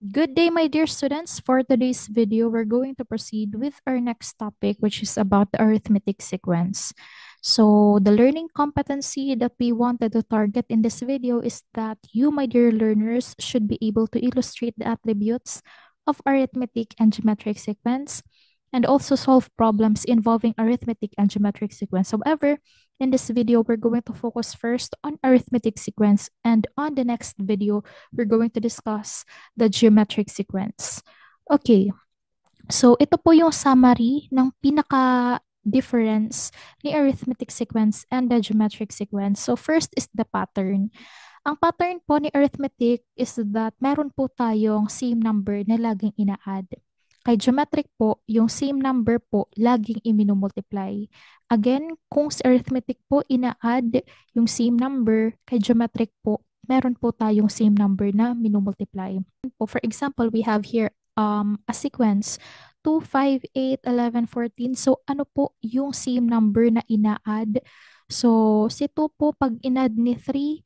Good day, my dear students. For today's video, we're going to proceed with our next topic, which is about the arithmetic sequence. So the learning competency that we wanted to target in this video is that you, my dear learners, should be able to illustrate the attributes of arithmetic and geometric sequence and also solve problems involving arithmetic and geometric sequence. However, in this video, we're going to focus first on arithmetic sequence, and on the next video, we're going to discuss the geometric sequence. Okay, so ito po yung summary ng pinaka-difference ni arithmetic sequence and the geometric sequence. So first is the pattern. Ang pattern po ni arithmetic is that meron po tayong same number na laging ina-add. Kay geometric po, yung same number po laging i-multiply. Again, kung sa arithmetic po ina-add yung same number, kay geometric po, meron po tayong same number na minumultiply. For example, we have here a sequence 2, 5, 8, 11, 14. So ano po yung same number na ina-add? So si 2 po pag in-add ni 3,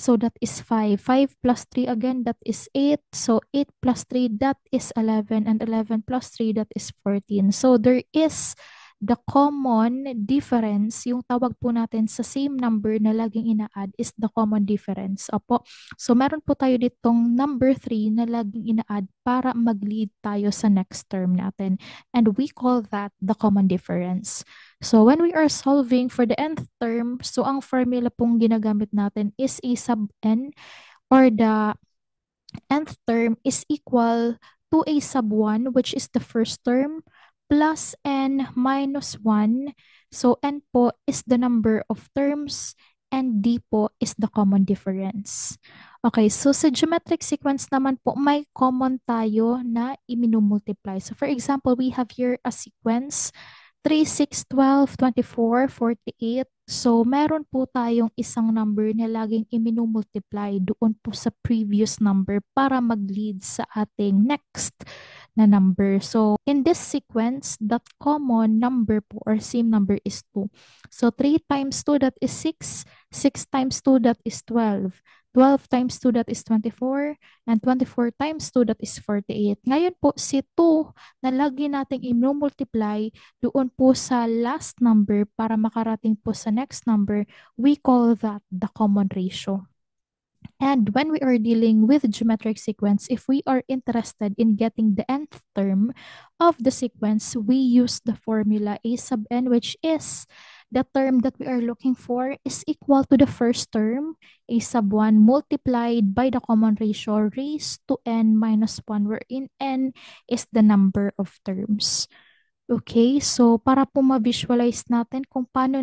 so that is 5. 5 plus 3 again, that is 8. So 8 plus 3, that is 11. And 11 plus 3, that is 14. So there is the common difference. Yung tawag po natin sa same number na laging ina-add is the common difference. Opo. So meron po tayo ditong number 3 na laging ina-add para mag-lead tayo sa next term natin. And we call that the common difference. So when we are solving for the nth term, so ang formula pong ginagamit natin is a sub n, or the nth term is equal to a sub 1, which is the first term, plus n minus 1. So n po is the number of terms and d po is the common difference. Okay, so sa geometric sequence naman po, may common tayo na i-multiply. So for example, we have here a sequence 3, 6, 12, 24, 48. So, meron po tayong isang number na laging i-multiply doon po sa previous number para mag-lead sa ating next na number. So, in this sequence, that common number po or same number is 2. So, 3 times 2, that is 6. 6 times 2, that is 12. 12 times 2, that is 24. And 24 times 2, that is 48. Ngayon po, si 2 na lagi nating i-multiply doon po sa last number para makarating po sa next number, we call that the common ratio. And when we are dealing with geometric sequence, if we are interested in getting the nth term of the sequence, we use the formula a sub n, which is the term that we are looking for is equal to the first term, a sub 1, multiplied by the common ratio raised to n minus 1, wherein n is the number of terms. Okay, so para po ma-visualize natin kung paano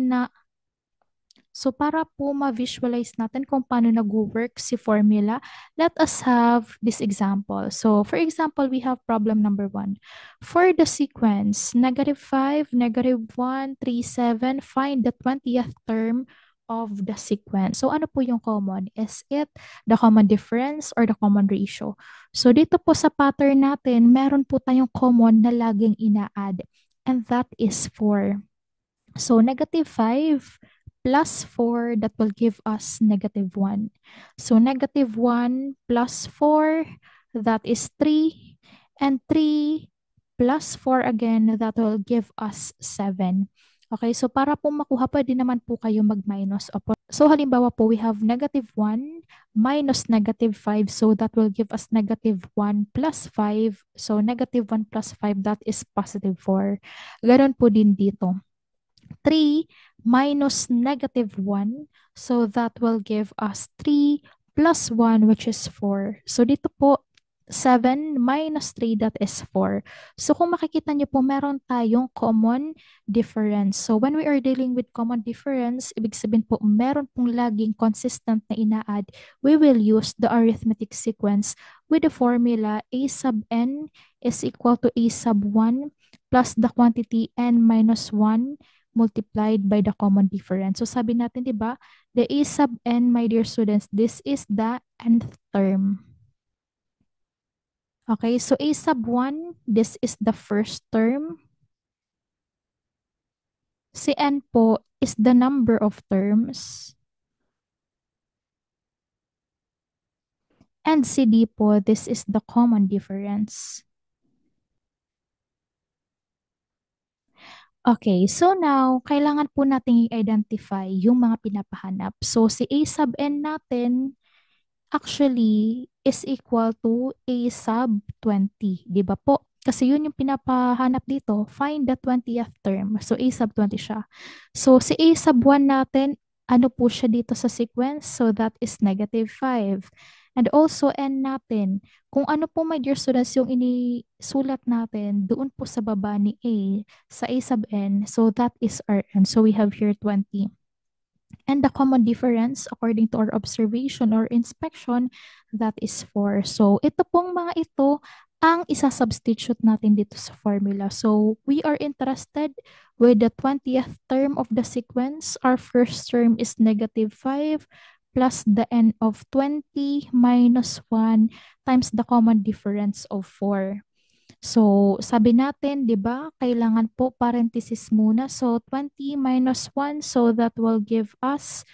nag-work si formula, let us have this example. So for example, we have problem number 1. For the sequence, -5, -1, 3, 7, find the 20th term of the sequence. So ano po yung common? Is it the common difference or the common ratio? So dito po sa pattern natin, meron po tayong common na laging ina-add. And that is 4. So -5 plus 4, that will give us -1. So -1 plus 4, that is 3. And 3 plus 4 again, that will give us 7. Okay, so para po makuha, pwede naman po kayo mag-minus. So halimbawa po, we have -1 minus -5. So that will give us -1 plus 5. So -1 plus 5, that is +4. Ganon po din dito. 3 minus -1. So that will give us 3 plus 1, which is 4. So dito po, 7 minus 3, that is 4. So kung makikita niyo po, meron tayong common difference. So when we are dealing with common difference, ibig sabihin po, meron pong laging consistent na ina-add. We will use the arithmetic sequence with the formula a sub n is equal to a sub 1 plus the quantity n minus 1 multiplied by the common difference. So sabi natin, di ba, the a sub n, my dear students, this is the nth term. Okay, so a sub 1, this is the first term. Si n po is the number of terms. And CD po, this is the common difference. Okay, so now, kailangan po nating i-identify yung mga pinapahanap. So, si A sub n natin actually is equal to A sub 20, di ba po? Kasi yun yung pinapahanap dito, find the 20th term. So, A sub 20 siya. So, si A sub 1 natin, ano po siya dito sa sequence? So, that is negative 5. And also, N natin. Kung ano po, my dear students, yung inisulat natin doon po sa baba ni A, sa A sub N. So, that is our N. So, we have here 20. And the common difference, according to our observation or inspection, that is 4. So, ito pong mga ito ang isa-substitute natin dito sa formula. So, we are interested with the 20th term of the sequence. Our first term is negative 5 plus the n of 20 minus 1 times the common difference of 4. So, sabi natin, 'di ba, kailangan po parenthesis muna. So, 20 minus 1, so that will give us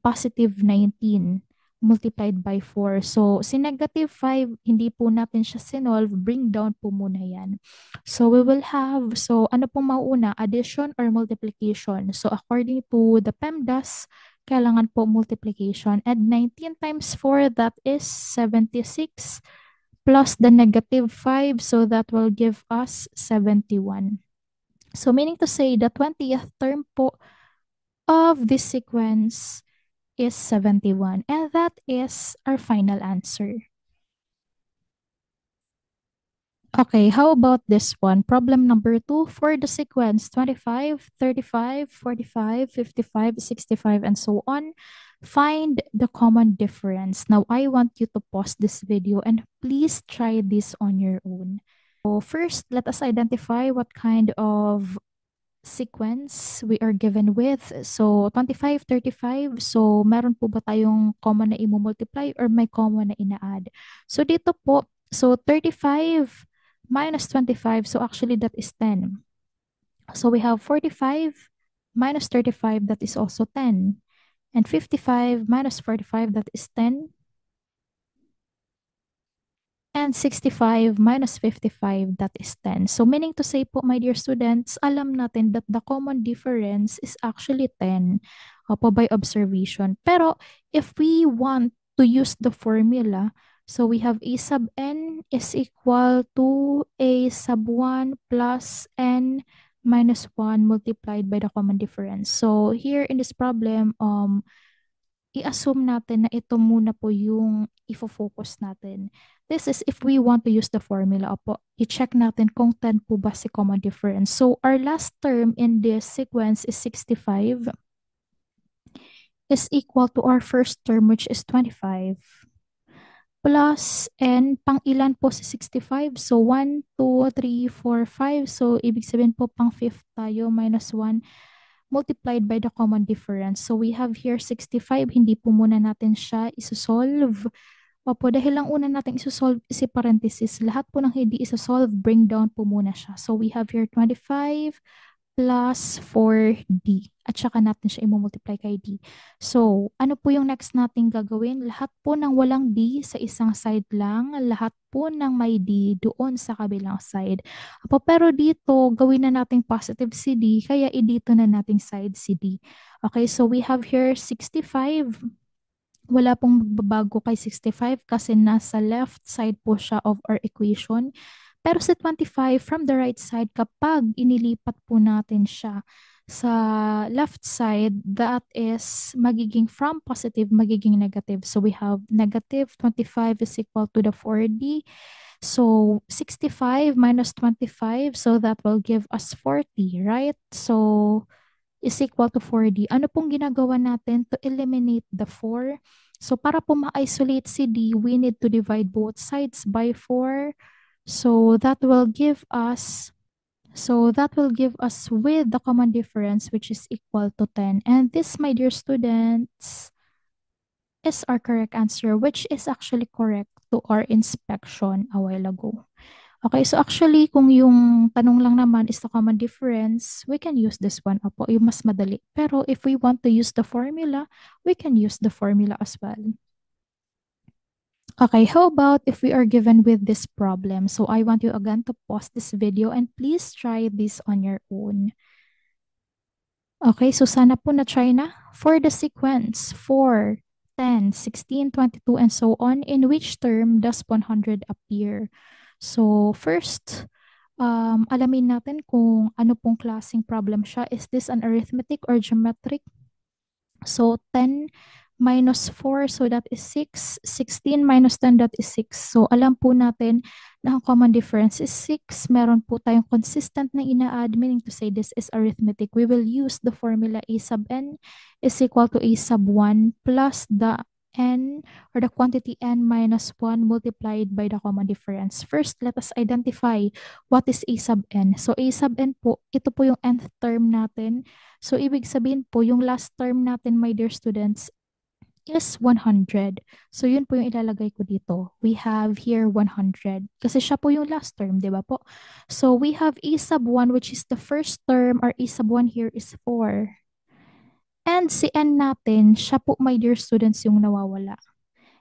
positive 19 multiplied by 4. So, si negative 5, hindi po natin siya sinolve. Bring down po muna yan. So, we will have, so ano pong mauuna, addition or multiplication? So, according to the PEMDAS, kailangan po multiplication. And 19 times 4, that is 76 plus the negative 5, so that will give us 71. So meaning to say the 20th term po of this sequence is 71, and that is our final answer. Okay, how about this one? Problem number 2, for the sequence 25, 35, 45, 55, 65, and so on. Find the common difference. Now, I want you to pause this video and please try this on your own. So first, let us identify what kind of sequence we are given with. So, 25, 35. So, meron po ba tayong common na i-multiply or may common na ina-add? So, dito po, so 35 minus 25. So, actually, that is 10. So, we have 45 minus 35. That is also 10. And 55 minus 45. That is 10. And 65 minus 55, that is 10. So meaning to say po, my dear students, alam natin that the common difference is actually 10 po by observation. Pero if we want to use the formula, so we have A sub n is equal to A sub 1 plus n minus 1 multiplied by the common difference. So here in this problem, i-assume natin na ito muna po yung ifo-focus natin. This is if we want to use the formula. Opo, i-check natin kung 10 po ba si common difference. So, our last term in this sequence is 65 is equal to our first term, which is 25. Plus, and pang ilan po si 65? So, 1, 2, 3, 4, 5. So, ibig sabihin po pang fifth tayo, minus 1 multiplied by the common difference. So we have here 65, hindi po muna natin siya isosolve. Opo, dahil lang una natin isosolve is parenthesis. Lahat po ng hindi isosolve, bring down po muna siya. So we have here 25 plus 4D. At saka natin siya i-multiply kay D. So, ano po yung next natin gagawin? Lahat po ng walang D sa isang side lang. Lahat po ng may D doon sa kabilang side. Apo, pero dito, gawin na nating positive si D, kaya dito na nating side si D. Okay, so we have here 65. Wala pong magbabago kay 65 kasi nasa left side po siya of our equation. Pero sa 25, from the right side, kapag inilipat po natin siya sa left side, that is magiging from positive, magiging negative. So we have negative 25 is equal to the 4D. So 65 minus 25, so that will give us 40, right? So is equal to 4D. Ano pong ginagawa natin to eliminate the 4? So para po ma-isolate si D, we need to divide both sides by 4. So that will give us with the common difference, which is equal to 10. And this, my dear students, is our correct answer, which is actually correct to our inspection a while ago. Okay, so actually, kung yung tanong lang naman is the common difference, we can use this one. Opo, yung mas madali. Pero if we want to use the formula, we can use the formula as well. Okay, how about if we are given with this problem? So I want you again to pause this video and please try this on your own. Okay, so sana po na-try na. For the sequence 4, 10, 16, 22, and so on, in which term does 100 appear? So first, alamin natin kung ano pong klaseng problem siya. Is this an arithmetic or geometric? So 10 minus 4, so that is 6. 16 minus 10, that is 6. So alam po natin na ang common difference is 6. Meron po tayong consistent na ina-add, meaning to say this is arithmetic. We will use the formula a sub n is equal to a sub 1 plus the n or the quantity n minus 1 multiplied by the common difference. First, let us identify what is a sub n. So a sub n po, ito po yung nth term natin. So, ibig sabihin po, yung last term natin, my dear students, is 100. So, yun po yung ilalagay ko dito. We have here 100. Kasi siya po yung last term, di ba po? So, we have a sub 1, which is the first term. Our a sub 1 here is 4. And si n natin, siya po, my dear students, yung nawawala.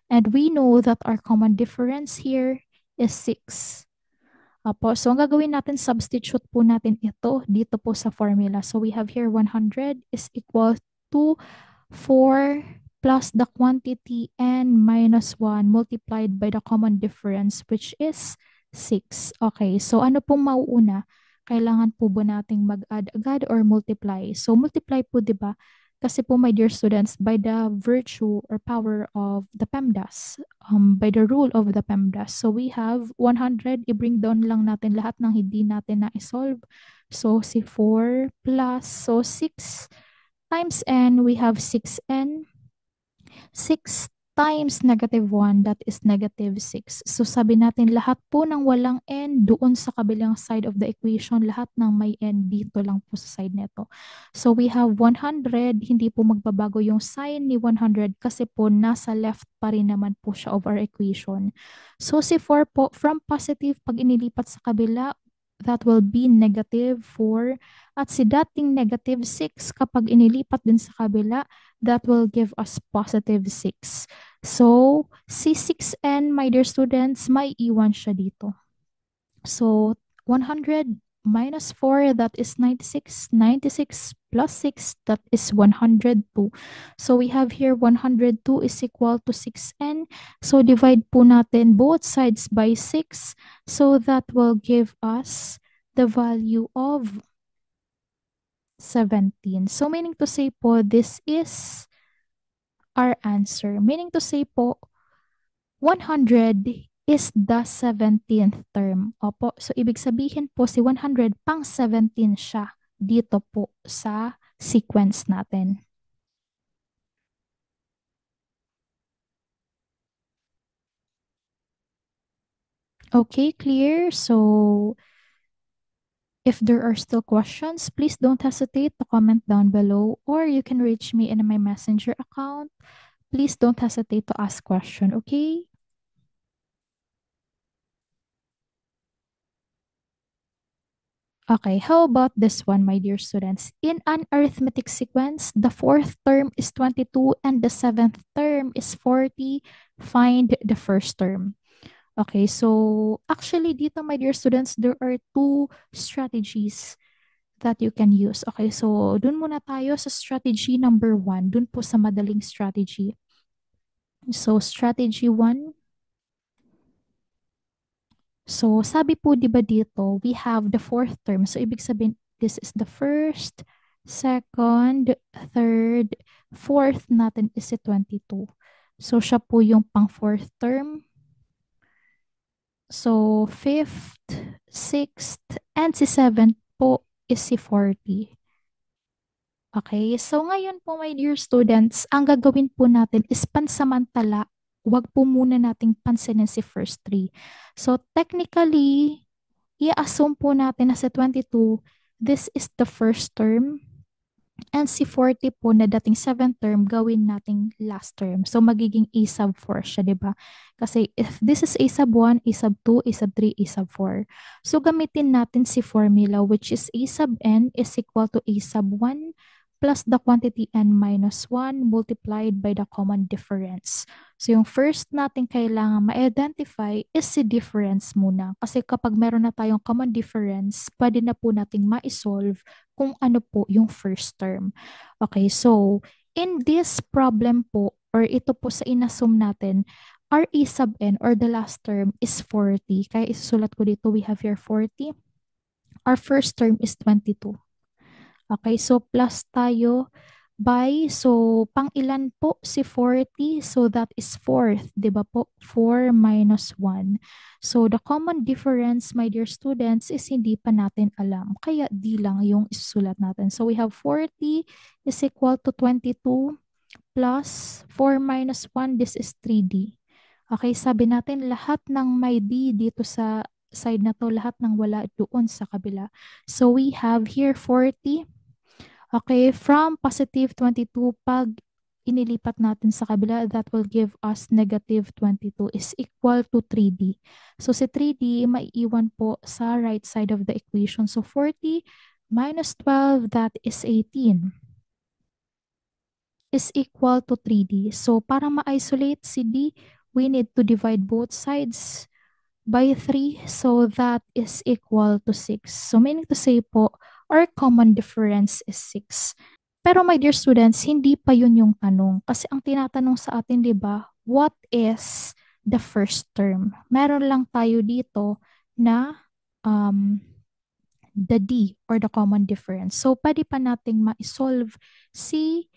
And we know that our common difference here is 6. Apo, so ang gagawin natin, substitute po natin ito dito po sa formula. So we have here 100 is equal to 4 plus the quantity n minus 1 multiplied by the common difference, which is 6. Okay, so ano pong mauuna? Kailangan po ba nating mag-add agad or multiply? So multiply po, di ba? Kasi po, my dear students, by the virtue or power of the PEMDAS, by the rule of the PEMDAS. So we have 100, i-bring down lang natin lahat ng hindi natin na-solve. So si 4 plus, so 6 times n, we have 6n. 6 times negative 1, that is negative 6. So sabi natin lahat po ng walang n doon sa kabilang side of the equation, lahat ng may n dito lang po sa side nito. So we have 100, hindi po magbabago yung sign ni 100 kasi po nasa left pa rin naman po siya of our equation. So si 4 po, from positive, pag inilipat sa kabila, that will be negative 4. At si dating negative 6, kapag inilipat din sa kabila, that will give us positive 6. So, si 6n, my dear students, may iwan siya dito. So, 100 minus 4, that is 96. 96 plus 6, that is 102. So, we have here 102 is equal to 6n. So, divide po natin both sides by 6. So, that will give us the value of 17. So, meaning to say po, this is our answer. Meaning to say po, 100 is the 17th term. Opo, so ibig sabihin po si 100 pang 17 siya dito po sa sequence natin. Okay, clear? So, if there are still questions, please don't hesitate to comment down below or you can reach me in my messenger account. Please don't hesitate to ask question, okay? Okay, how about this one, my dear students? In an arithmetic sequence, the fourth term is 22 and the seventh term is 40. Find the first term. Okay, so actually dito, my dear students, there are two strategies that you can use. Okay, so dun muna tayo sa strategy number 1. Dun po sa madaling strategy. So strategy 1. So, sabi po, di ba dito, we have the fourth term. So, ibig sabihin, this is the first, second, third, fourth natin is si 22. So, siya po yung pang fourth term. So, fifth, sixth, and si seventh po is si 40. Okay, so ngayon po, my dear students, ang gagawin po natin is pansamantala, wag po muna nating pansinin si first three. So, technically, i-assume po natin na sa 22, this is the first term. And si 40 po na dating 7th term, gawin nating last term. So, magiging A sub 4 siya, di ba? Kasi if this is A sub 1, A sub 2, A sub 3, A sub 4. So, gamitin natin si formula which is A sub n is equal to A sub 1 plus the quantity n minus 1 multiplied by the common difference. So yung first natin kailangan ma-identify is si difference muna. Kasi kapag meron na tayong common difference, pwede na po nating ma-solve kung ano po yung first term. Okay, so in this problem po, or ito po sa inassume natin, our a sub n or the last term is 40. Kaya isusulat ko dito, we have here 40. Our first term is 22. Okay, so plus tayo by, so pang ilan po si 40? So that is fourth, di ba po? 4 minus 1. So the common difference, my dear students, is hindi pa natin alam. Kaya di lang yung isusulat natin. So we have 40 is equal to 22 plus 4 minus 1, this is 3D. Okay, sabi natin lahat ng may D dito sa side na to, lahat ng wala doon sa kabila. So we have here 40. Okay, from positive 22, pag inilipat natin sa kabila, that will give us negative 22 is equal to 3D. So si 3D, maiiwan po sa right side of the equation. So 40 minus 12, that is 18, is equal to 3D. So para ma-isolate si D, we need to divide both sides by 3. So that is equal to 6. So meaning to say po, our common difference is 6. Pero my dear students, hindi pa yun yung tanong. Kasi ang tinatanong sa atin, di ba, what is the first term? Meron lang tayo dito na the D or the common difference. So pwede pa nating ma-solve si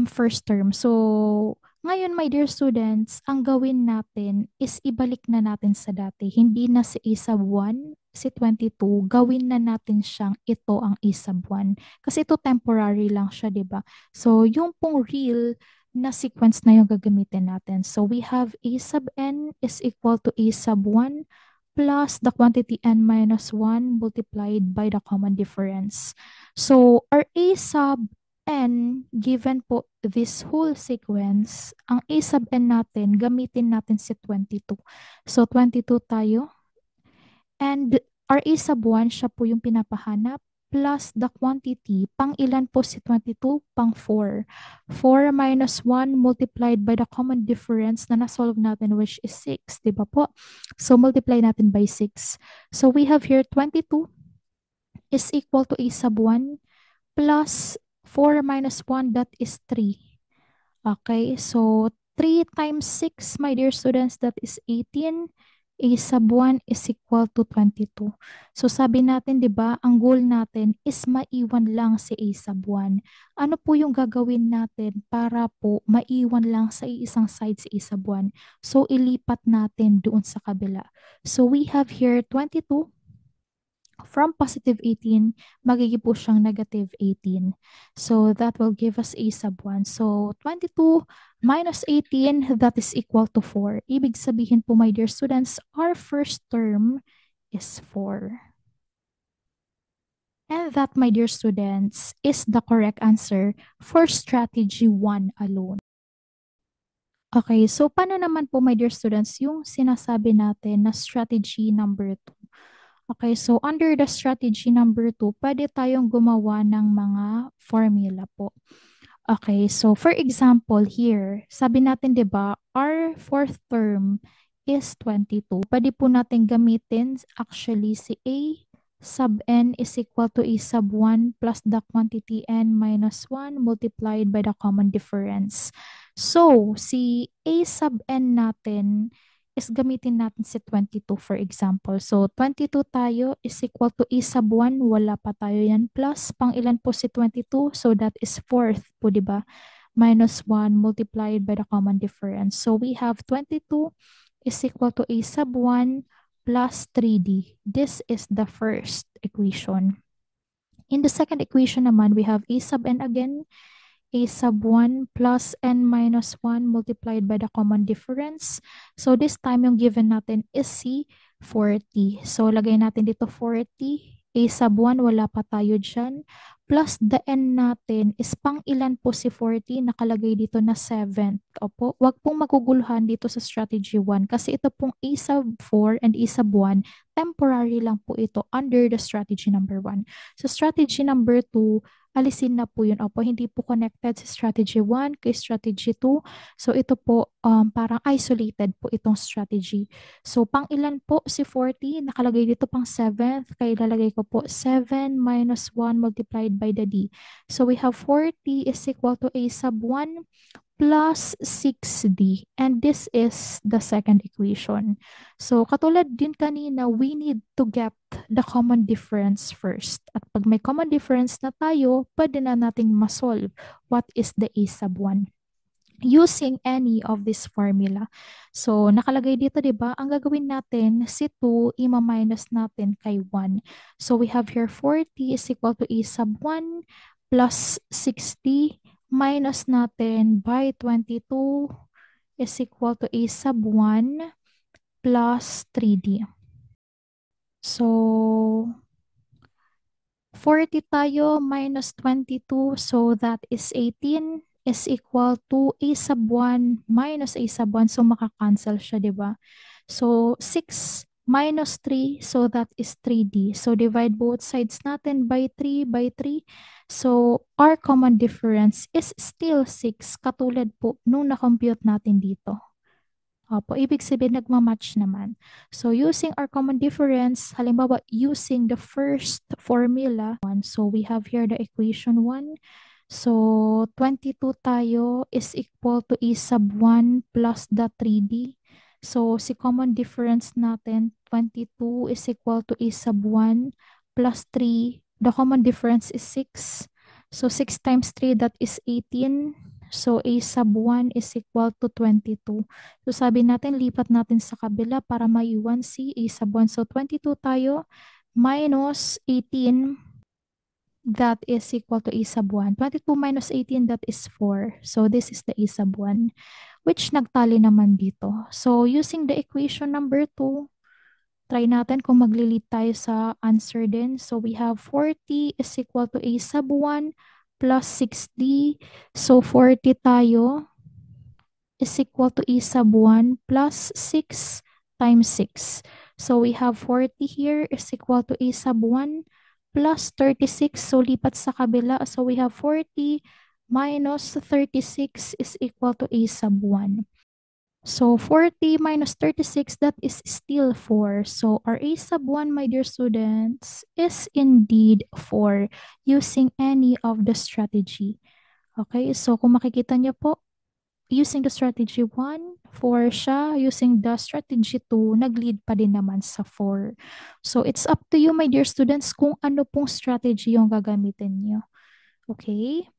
first term. So, ngayon, my dear students, ang gawin natin is ibalik na natin sa dati. Hindi na si a sub 1, si 22, gawin na natin siyang ito ang a sub 1. Kasi ito temporary lang siya, di ba? So, yung pong real na sequence na yung gagamitin natin. So, we have a sub n is equal to a sub 1 plus the quantity n minus 1 multiplied by the common difference. So, our a sub n, given po this whole sequence, ang a sub n natin, gamitin natin si 22. So, 22 tayo. And our a sub 1, siya po yung pinapahanap, plus the quantity. Pang ilan po si 22? Pang 4. 4 minus 1 multiplied by the common difference na nasolve natin, which is 6. Diba po? So, multiply natin by 6. So, we have here 22 is equal to a sub 1 plus 4 minus 1, that is 3. Okay, so 3 times 6, my dear students, that is 18. A sub 1 is equal to 22. So sabi natin, di ba, ang goal natin is maiwan lang si a sub 1. Ano po yung gagawin natin para po maiwan lang sa isang side si a sub 1? So ilipat natin doon sa kabila. So we have here 22. From positive 18, magiging po siyang negative 18. So that will give us a sub 1. So 22 minus 18, that is equal to 4. Ibig sabihin po, my dear students, our first term is 4. And that, my dear students, is the correct answer for strategy 1 alone. Okay, so paano naman po, my dear students, yung sinasabi natin na strategy number 2? Okay, so under the strategy number 2, pwede tayong gumawa ng mga formula po. Okay, so for example here, sabi natin 'di ba, our fourth term is 22. Pwede po natin gamitin actually si a sub n is equal to a sub 1 plus the quantity n minus 1 multiplied by the common difference. So, si a sub n natin is gamitin natin si 22 for example. So, 22 tayo is equal to a sub 1. Wala pa tayo yan. Plus, pang ilan po si 22? So, that is fourth po, di ba? Minus 1 multiplied by the common difference. So, we have 22 is equal to a sub 1 plus 3D. This is the first equation. In the second equation naman, we have a sub n again, a sub 1 plus n minus 1 multiplied by the common difference. So this time yung given natin is C, 40. So lagay natin dito 40. A sub 1, wala pa tayo dyan. Plus the n natin is pang ilan po si 40? Nakalagay dito na 7. Opo, wag pong maguguluhan dito sa strategy 1 kasi ito pong a sub 4 and a sub 1, temporary lang po ito under the strategy number 1. So strategy number 2, alisin na po yun. Opo, hindi po connected sa strategy 1 kay strategy 2. So ito po parang isolated po itong strategy. So pang ilan po si 40? Nakalagay dito pang 7th. Kaya ilalagay ko po 7 minus 1 multiplied by the D. So we have 40 is equal to A sub 1 plus 6D. And this is the second equation. So, katulad din kanina, we need to get the common difference first. At pag may common difference na tayo, pwede na nating masolve what is the A sub 1 using any of this formula. So, nakalagay dito, di ba? Ang gagawin natin, si 2, ima-minus natin kay 1. So, we have here 40 is equal to A sub 1 plus 60 minus natin by 22 is equal to A sub 1 plus 3D. So, 40 tayo minus 22, so that is 18 is equal to A sub 1 minus A sub 1. So, makakancel siya, di ba? So, 6 minus 3, so that is 3D. So, divide both sides natin by 3 by 3. So, our common difference is still 6, katulad po nung na-compute natin dito. Opo, ibig sabihin nagmamatch naman. So, using our common difference, halimbawa, using the first formula, so we have here the equation 1. So, 22 tayo is equal to A sub 1 plus the 3D. So, si common difference natin, 22 is equal to A sub 1 plus 3. The common difference is 6. So, 6 times 3, that is 18. So, A sub 1 is equal to 22. So, sabi natin, lipat natin sa kabila para maiwan si A sub 1. So, 22 tayo minus 18, that is equal to A sub 1. 22 minus 18, that is 4. So, this is the A sub 1, which nagtali naman dito. So, using the equation number 2, try natin kung maglilit tayo sa answer din. So, we have 40 is equal to A sub 1 plus 6D. So, 40 tayo is equal to A sub 1 plus 6 times 6. So, we have 40 here is equal to A sub 1 plus 36. So, lipat sa kabila. So, we have 40 minus 36 is equal to A sub 1. So, 40 minus 36, that is still 4. So, our A sub 1, my dear students, is indeed 4 using any of the strategy. Okay, so kung makikita niyo po, using the strategy 1, 4 siya. Using the strategy 2, nag-lead pa din naman sa 4. So, it's up to you, my dear students, kung ano pong strategy yung gagamitin niyo. Okay?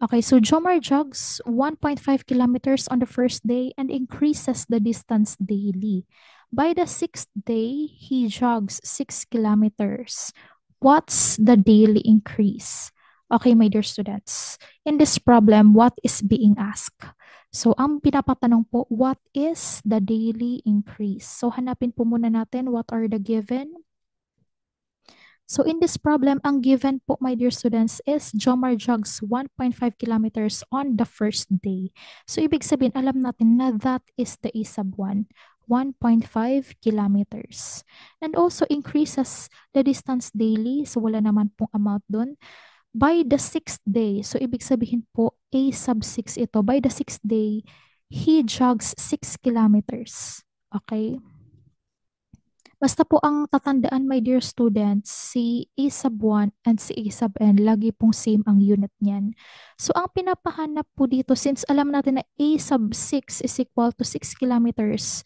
Okay, so Jomar jogs 1.5 kilometers on the first day and increases the distance daily. By the 6th day, he jogs 6 kilometers. What's the daily increase? Okay, my dear students, in this problem, what is being asked? So, ang pinapatanong po, what is the daily increase? So, hanapin po muna natin what are the given. So in this problem, ang given po, my dear students, is Jomar jogs 1.5 kilometers on the first day. So ibig sabihin, alam natin na that is the A sub 1, 1.5 kilometers. And also increases the distance daily. So wala naman pong amount dun. By the 6th day, so ibig sabihin po, A sub 6 ito. By the 6th day, he jogs 6 kilometers. Okay? Basta po ang tatandaan, my dear students, si A sub 1 and si A sub n, lagi pong same ang unit niyan. So, ang pinapahanap po dito, since alam natin na A sub 6 is equal to 6 kilometers,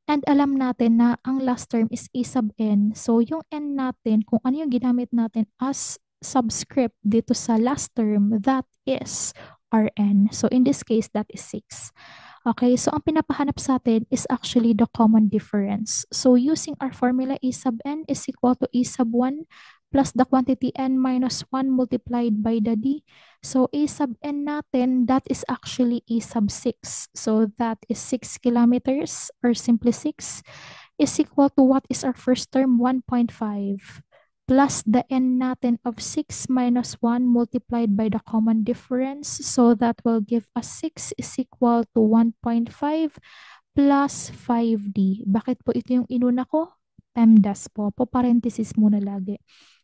and alam natin na ang last term is A sub n, so yung n natin, kung ano yung ginamit natin as subscript dito sa last term, that is Rn. So, in this case, that is 6. Okay, so ang pinapahanap sa atin is actually the common difference. So using our formula, A sub n is equal to A sub 1 plus the quantity n minus 1 multiplied by the d. So A sub n natin, that is actually A sub 6. So that is 6 kilometers, or simply 6, is equal to what is our first term, 1.5. Plus the n natin of 6 minus 1 multiplied by the common difference. So that will give us 6 is equal to 1.5 plus 5d. Bakit po ito yung inuna ko? PEMDAS po. Po parenthesis muna lagi.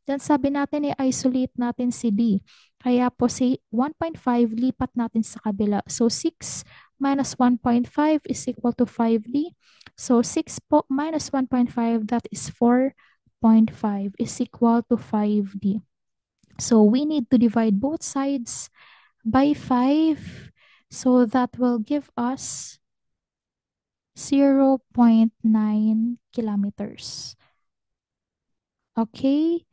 Then sabi natin, i-isolate natin si D. Kaya po si 1.5, lipat natin sa kabila. So 6 minus 1.5 is equal to 5D. So 6 po minus 1.5, that is 4.5 is equal to 5D. So we need to divide both sides by 5. So that will give us 0.9 kilometers. Okay?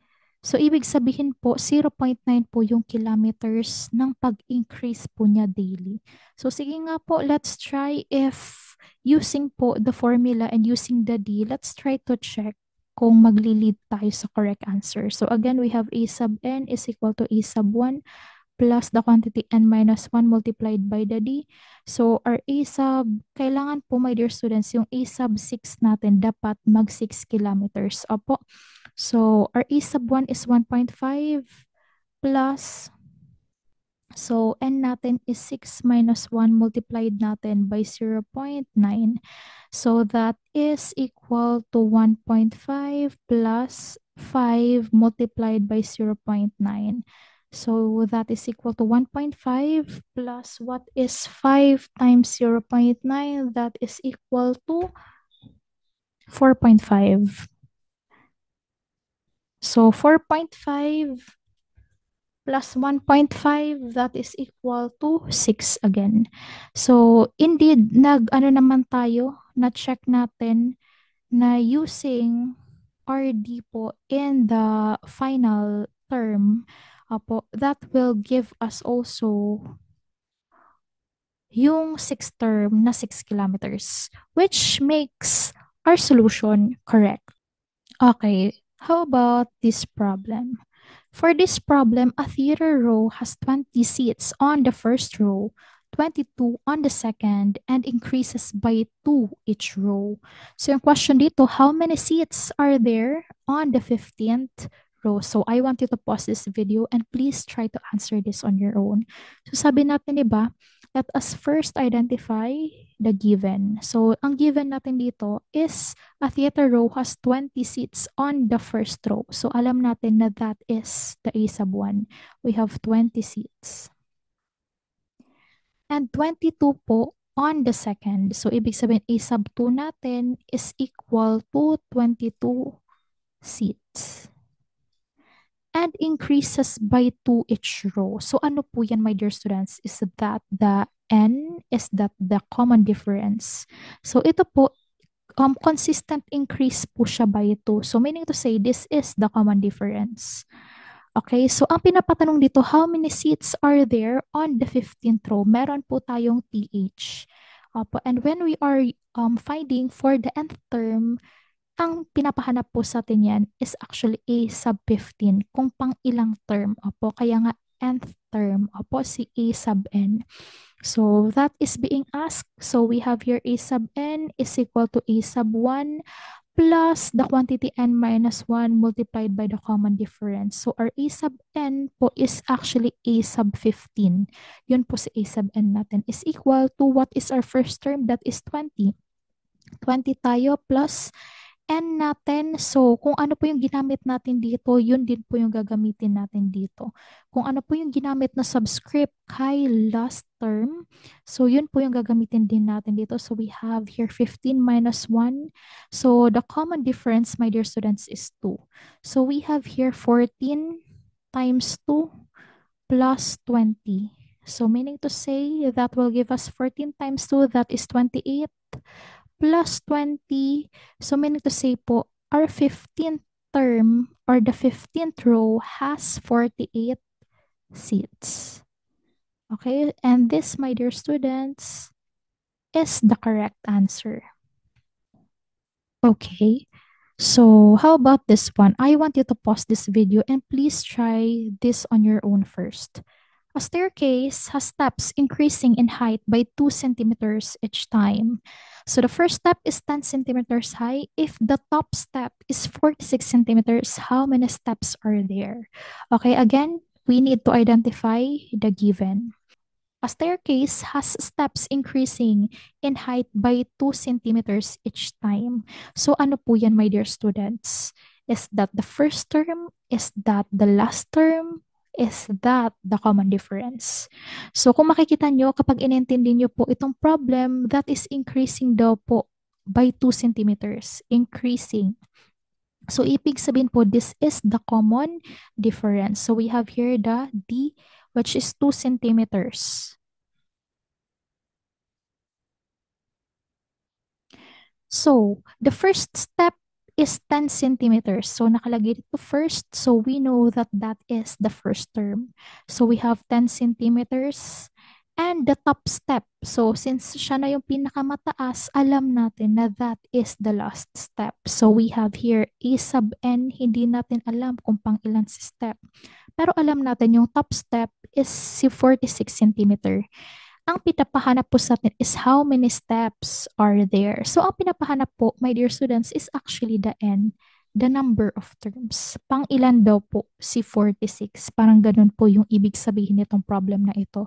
So, ibig sabihin po, 0.9 po yung kilometers ng pag-increase po niya daily. So, sige nga po, let's try if using po the formula and using the D, let's try to check kung magli-lead tayo sa correct answer. So, again, we have A sub n is equal to A sub 1 plus the quantity n minus 1 multiplied by the D. So, our A sub, kailangan po, my dear students, yung A sub 6 natin dapat mag 6 kilometers. Opo. So, our A sub 1 is 1.5 plus, so n natin is 6 minus 1 multiplied natin by 0.9. So, that is equal to 1.5 plus 5 multiplied by 0.9. So, that is equal to 1.5 plus what is 5 times 0.9? That is equal to 4.5. So, 4.5 plus 1.5, that is equal to 6 again. So, indeed, ano naman tayo, na-check natin na using RD po in the final term, po, that will give us also yung 6th term na 6 kilometers, which makes our solution correct. Okay, how about this problem? For this problem, a theater row has 20 seats on the first row, 22 on the second, and increases by 2 each row. So yung question dito, how many seats are there on the 15th row? So I want you to pause this video and please try to answer this on your own. So sabi natin, diba, let us first identify the given. So ang given natin dito is a theater row has 20 seats on the first row. So alam natin na that is the A sub 1. We have 20 seats. And 22 po on the second. So ibig sabihin A sub 2 natin is equal to 22 seats. And increases by 2 each row. So ano po yan, my dear students? Is that the N? Is that the common difference? So ito po, consistent increase po siya by 2. So meaning to say, this is the common difference. Okay, so ang pinapatanong dito, how many seats are there on the 15th row? Meron po tayong TH. Opo, and when we are finding for the nth term, ang pinapahanap po sa atin yan is actually A sub 15, kung pang ilang term. Opo, kaya nga nth term. Opo, si A sub n. So that is being asked. So we have here A sub n is equal to A sub 1 plus the quantity n minus 1 multiplied by the common difference. So our A sub n po is actually A sub 15. Yun po si A sub n natin is equal to what is our first term? That is 20. 20 tayo plus n natin. So, kung ano po yung ginamit natin dito, yun din po yung gagamitin natin dito. Kung ano po yung ginamit na subscript kay last term, so yun po yung gagamitin din natin dito. So, we have here 15 minus 1. So, the common difference, my dear students, is 2. So, we have here 14 times 2 plus 20. So, meaning to say that will give us 14 times 2, that is 28 plus 20. So, meaning to say po, our 15th term or the 15th row has 48 seats. Okay, and this, my dear students, is the correct answer. Okay, so how about this one? I want you to pause this video and please try this on your own first. A staircase has steps increasing in height by 2 centimeters each time. So the first step is 10 centimeters high. If the top step is 46 centimeters, how many steps are there? Okay, again, we need to identify the given. A staircase has steps increasing in height by 2 centimeters each time. So ano po yan, my dear students? Is that the first term? Is that the last term? Is that the common difference? So kung makikita nyo, kapag inintindi nyo po itong problem, that is increasing daw po by 2 centimeters. Increasing. So ibig sabihin po, this is the common difference. So we have here the D, which is 2 centimeters. So, the first step is 10 centimeters. So, nakalagay dito first. So, we know that that is the first term. So, we have 10 centimeters. And the top step. So, since siya na yung pinakamataas, alam natin na that is the last step. So, we have here A sub n. Hindi natin alam kung pang ilan si step. Pero alam natin yung top step is si 46 centimeter. Ang pinapahanap po sa atin is how many steps are there. So, ang pinapahanap po, my dear students, is actually the n, the number of terms. Pang ilan daw po? Si 46. Parang ganun po yung ibig sabihin nitong problem na ito.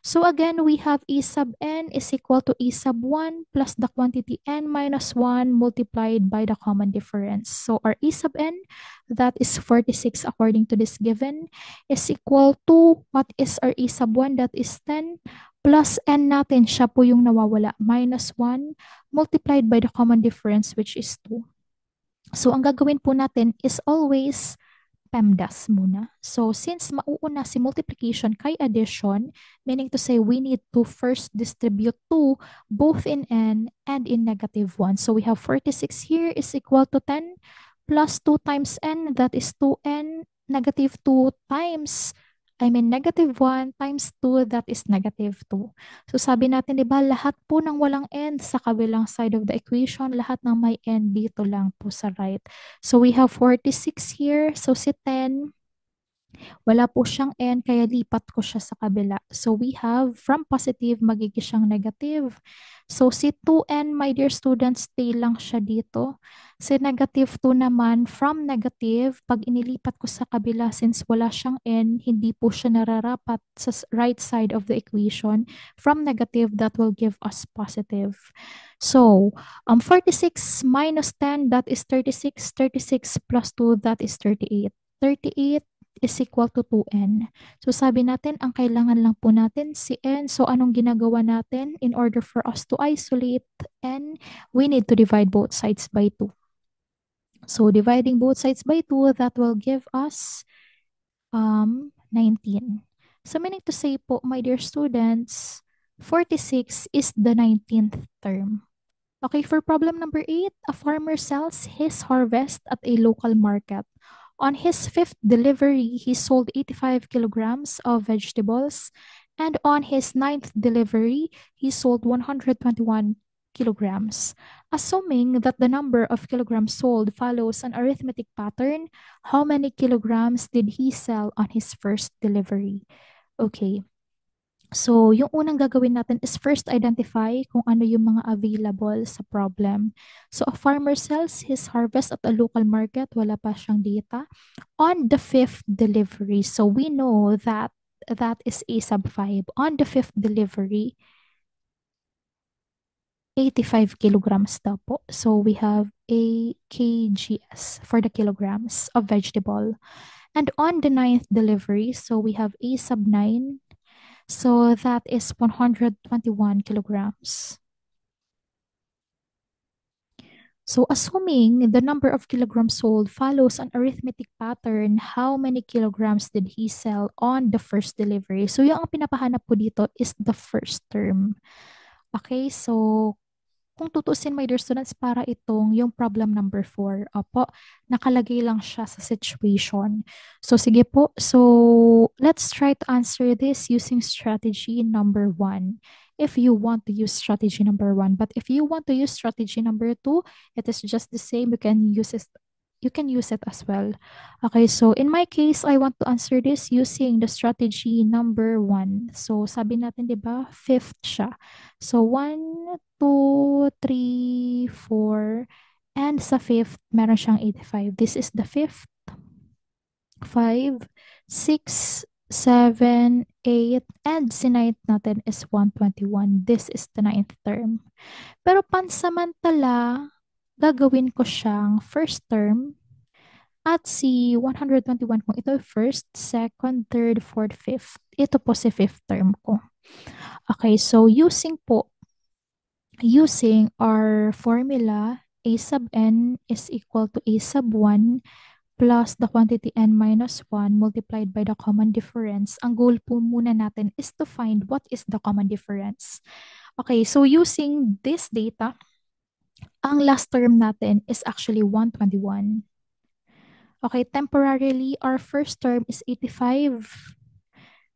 So, again, we have a sub n is equal to a sub 1 plus the quantity n minus 1 multiplied by the common difference. So, our a sub n, that is 46 according to this given, is equal to, what is our a sub 1? That is 10 plus n natin, siya po yung nawawala, minus 1 multiplied by the common difference which is 2. So, ang gagawin po natin is always PEMDAS muna. So, since mauuna si multiplication kay addition, meaning to say we need to first distribute 2 both in n and in negative 1. So, we have 46 here is equal to 10 plus 2 times n, that is 2n, negative 2 times negative 1 times 2, that is negative 2. So, sabi natin, di ba, lahat po ng walang n sa kabilang side of the equation, lahat ng may n dito lang po sa right. So, we have 46 here. So, si 10, wala po siyang n, kaya lipat ko siya sa kabila. So, we have from positive, magiging siyang negative. So, si 2n, my dear students, stay lang siya dito. Si negative 2 naman, from negative, pag inilipat ko sa kabila, since wala siyang n, hindi po siya nararapat sa right side of the equation. From negative, that will give us positive. So, 46 minus 10, that is 36. 36 plus 2, that is 38. 38 is equal to 2n. So sabi natin, ang kailangan lang po natin si n. So anong ginagawa natin? In order for us to isolate n, we need to divide both sides by 2. So dividing both sides by 2, that will give us 19. So meaning to say po, my dear students, 46 is the 19th term. Okay, for problem number 8, a farmer sells his harvest at a local market. On his fifth delivery, he sold 85 kilograms of vegetables, and on his ninth delivery, he sold 121 kilograms. Assuming that the number of kilograms sold follows an arithmetic pattern, how many kilograms did he sell on his first delivery? Okay. So, yung unang gagawin natin is first identify kung ano yung mga available sa problem. So, a farmer sells his harvest at a local market. Wala pa siyang data. On the fifth delivery, so we know that that is a sub 5. On the fifth delivery, 85 kilograms daw po. So, we have a kgs for the kilograms of vegetable. And on the ninth delivery, so we have a sub 9. So that is 121 kilograms. So assuming the number of kilograms sold follows an arithmetic pattern, how many kilograms did he sell on the first delivery? So yung ang pinapahanap po dito is the first term. Okay, so kung tutusin, my dear students, para itong yung problem number 4. Opo, nakalagay lang siya sa situation. So, sige po. So, let's try to answer this using strategy number 1. If you want to use strategy number 1. But if you want to use strategy number 2, it is just the same. You can use it as well. Okay, so in my case, I want to answer this using the strategy number 1. So, sabi natin, di ba, fifth siya. So, 1, 2, 3, 4, and sa fifth, meron siyang 85. This is the fifth. 5, 6, 7, 8, and si ninth natin is 121. This is the ninth term. Pero pansamantala, gagawin ko siyang first term. At si 121 kung ito first, second, third, fourth, fifth. Ito po si fifth term ko. Okay, so using our formula, a sub n is equal to a sub 1 plus the quantity n minus 1 multiplied by the common difference. Ang goal po muna natin is to find what is the common difference. Okay, so using this data, ang last term natin is actually 121. Okay, temporarily, our first term is 85.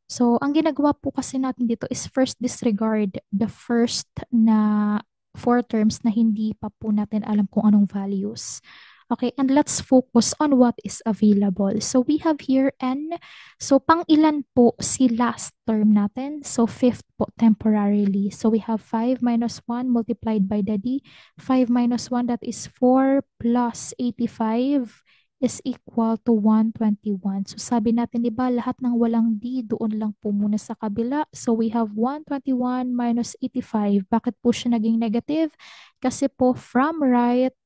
So, ang ginagawa po kasi natin dito is first disregard the first na four terms na hindi pa po natin alam kung anong values. Okay, and let's focus on what is available. So, we have here n. So, pang ilan po si last term natin? So, fifth po temporarily. So, we have 5 minus 1 multiplied by the d. 5 minus 1, that is 4 plus 85 is equal to 121. So sabi natin, di ba, lahat ng walang D, doon lang po muna sa kabila. So we have 121 minus 85. Bakit po siya naging negative? Kasi po from right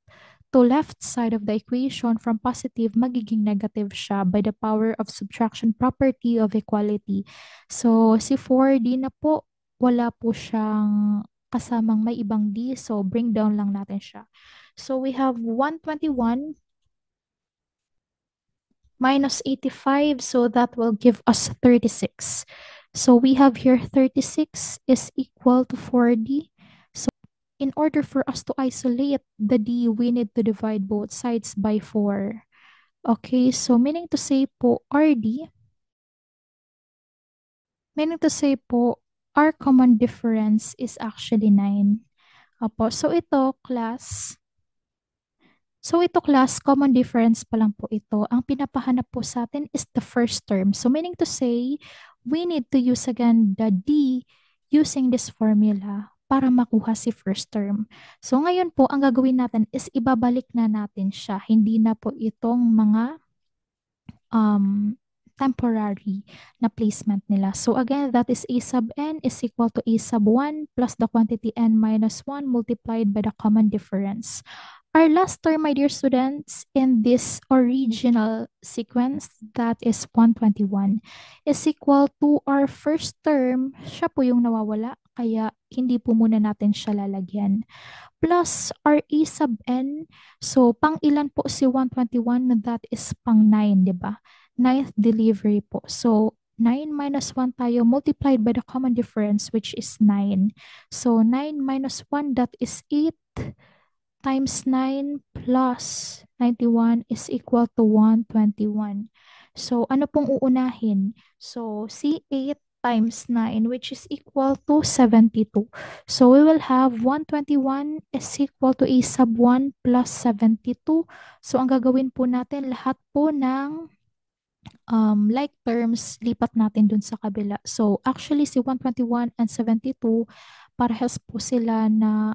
to left side of the equation, from positive, magiging negative siya by the power of subtraction property of equality. So si 4D na po, wala po siyang kasamang may ibang D. So bring down lang natin siya. So we have 121 minus 85, so that will give us 36. So we have here 36 is equal to 4D. So in order for us to isolate the D, we need to divide both sides by 4. Okay, so meaning to say po, our common difference is actually 9. Opo, So ito class, common difference pa lang po ito. Ang pinapahanap po sa atin is the first term. So meaning to say, we need to use again the D using this formula para makuha si first term. So ngayon po, ang gagawin natin is ibabalik na natin siya. Hindi na po itong mga um, temporary na placement nila. So again, that is a sub n is equal to a sub 1 plus the quantity n minus 1 multiplied by the common difference. Our last term, my dear students, in this original sequence, that is 121, is equal to our first term. Siya po yung nawawala, kaya hindi po muna natin siya lalagyan. Plus our a sub n. So, pang ilan po si 121? That is pang 9, di ba? Ninth delivery po. So, 9 minus 1 tayo multiplied by the common difference, which is 9. So, 9 minus 1, that is 8 times 9 plus 91 is equal to 121. So, ano pong uunahin? So, C8 times 9, which is equal to 72. So, we will have 121 is equal to a sub 1 plus 72. So, ang gagawin po natin, lahat po ng like terms, lipat natin dun sa kabila. So, actually, si 121 and 72, parehas po sila na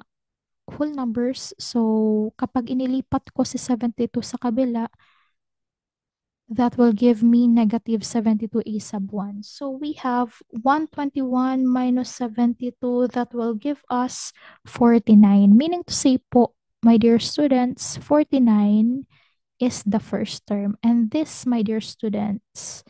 whole numbers. So, kapag inilipat ko si 72 sa kabila, that will give me negative 72 a sub 1. So, we have 121 minus 72, that will give us 49. Meaning to say po, my dear students, 49 is the first term. And this, my dear students,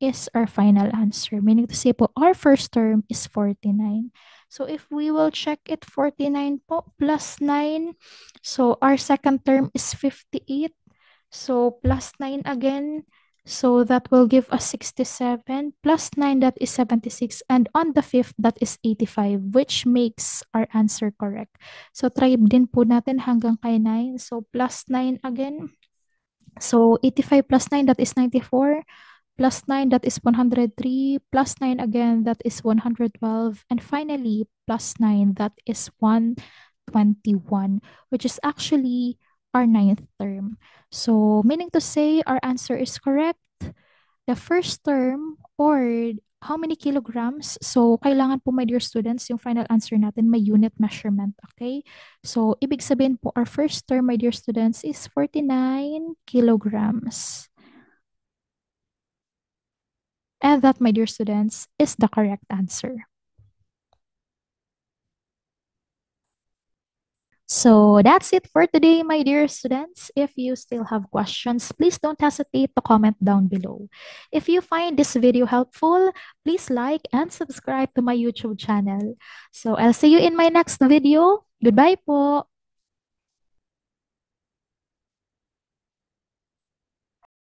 is our final answer. Meaning to say po, our first term is 49. So if we will check it, 49 po plus 9. So our second term is 58. So plus 9 again. So that will give us 67. Plus 9, that is 76. And on the fifth, that is 85, which makes our answer correct. So try din po natin hanggang kay 9. So plus 9 again. So 85 plus 9, that is 94. Plus 9, that is 103. Plus 9 again, that is 112. And finally, plus 9, that is 121, which is actually our ninth term. So, meaning to say, our answer is correct. The first term, or how many kilograms? So, kailangan po, my dear students, yung final answer natin may unit measurement, okay? So, ibig sabihin po, our first term, my dear students, is 49 kilograms. And that, my dear students, is the correct answer. So that's it for today, my dear students. If you still have questions, please don't hesitate to comment down below. If you find this video helpful, please like and subscribe to my YouTube channel. So I'll see you in my next video. Goodbye po.